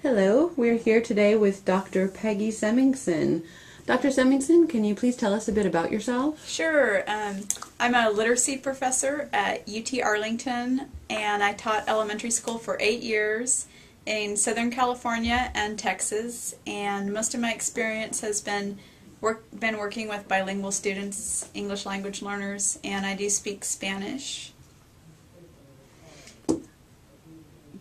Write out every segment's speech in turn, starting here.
Hello, we're here today with Dr. Peggy Semmingson. Dr. Semmingson, can you please tell us a bit about yourself? Sure. I'm a literacy professor at UT Arlington, and I taught elementary school for 8 years in Southern California and Texas, and most of my experience has been working with bilingual students, English language learners, and I do speak Spanish.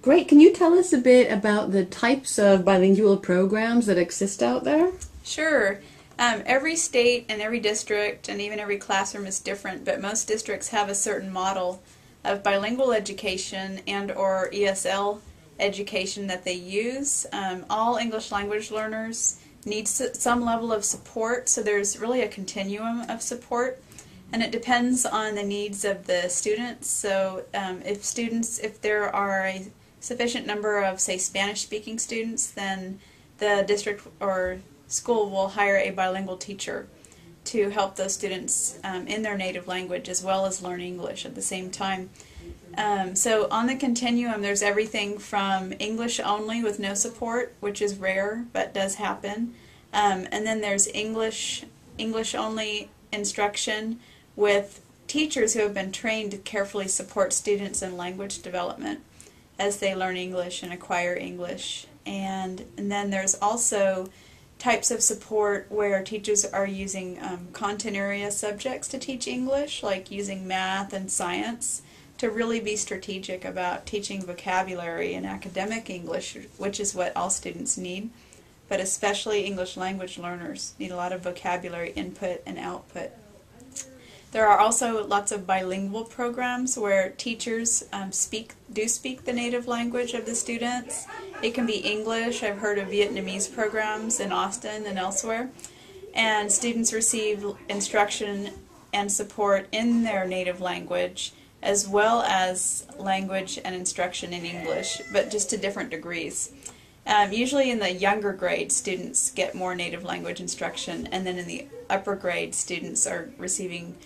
Great. Can you tell us a bit about the types of bilingual programs that exist out there? Sure. Every state and every district and even every classroom is different, but most districts have a certain model of bilingual education and or ESL education that they use. All English language learners need some level of support, so there's really a continuum of support, and it depends on the needs of the students. So if there are a sufficient number of, say, Spanish-speaking students, then the district or school will hire a bilingual teacher to help those students in their native language as well as learn English at the same time. So on the continuum, there's everything from English only with no support, which is rare but does happen, and then there's English only instruction with teachers who have been trained to carefully support students in language development as they learn English and acquire English. And then there's also types of support where teachers are using content area subjects to teach English, like using math and science, to really be strategic about teaching vocabulary and academic English, which is what all students need, but especially English language learners need a lot of vocabulary input and output. There are also lots of bilingual programs where teachers do speak the native language of the students. It can be English. I've heard of Vietnamese programs in Austin and elsewhere. And students receive instruction and support in their native language as well as language and instruction in English, but just to different degrees. Usually in the younger grades, students get more native language instruction, and then in the upper grades, students are receiving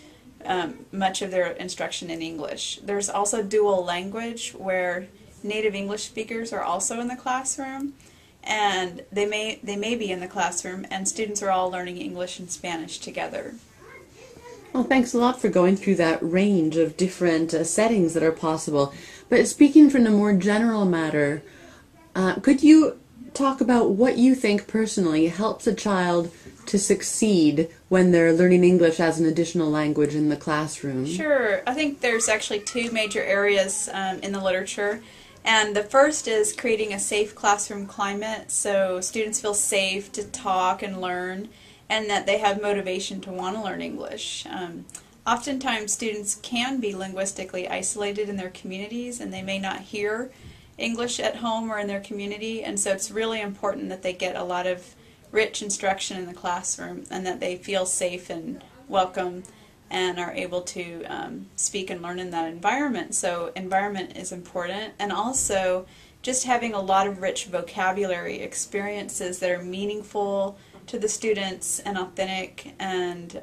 much of their instruction in English. There's also dual language where native English speakers are also in the classroom, and they may be in the classroom, and students are all learning English and Spanish together. Well, thanks a lot for going through that range of different settings that are possible. But speaking from a more general matter, could you talk about what you think personally helps a child to succeed when they're learning English as an additional language in the classroom? Sure. I think there's actually two major areas in the literature. And the first is creating a safe classroom climate so students feel safe to talk and learn, and that they have motivation to want to learn English. Oftentimes students can be linguistically isolated in their communities, and they may not hear English at home or in their community, and so it's really important that they get a lot of rich instruction in the classroom and that they feel safe and welcome and are able to speak and learn in that environment. So environment is important, and also just having a lot of rich vocabulary experiences that are meaningful to the students and authentic, and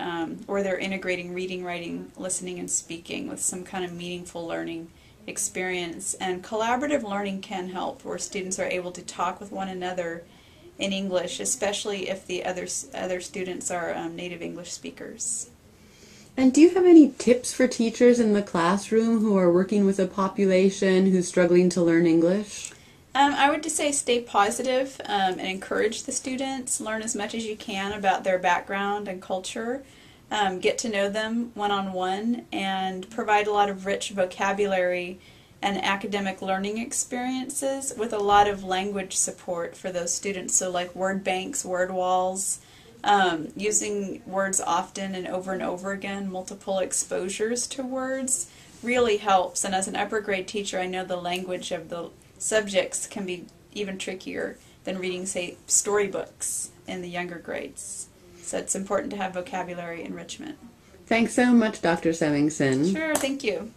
where they're integrating reading, writing, listening, and speaking with some kind of meaningful learning experience. And collaborative learning can help, where students are able to talk with one another in English, especially if the other students are native English speakers. And do you have any tips for teachers in the classroom who are working with a population who's struggling to learn English? I would just say stay positive and encourage the students. Learn as much as you can about their background and culture. Get to know them one-on-one, and provide a lot of rich vocabulary and academic learning experiences with a lot of language support for those students. So like word banks, word walls, using words often and over again, multiple exposures to words really helps. And as an upper grade teacher, I know the language of the subjects can be even trickier than reading, say, storybooks in the younger grades. So it's important to have vocabulary enrichment. Thanks so much, Dr. Semmingson. Sure, thank you.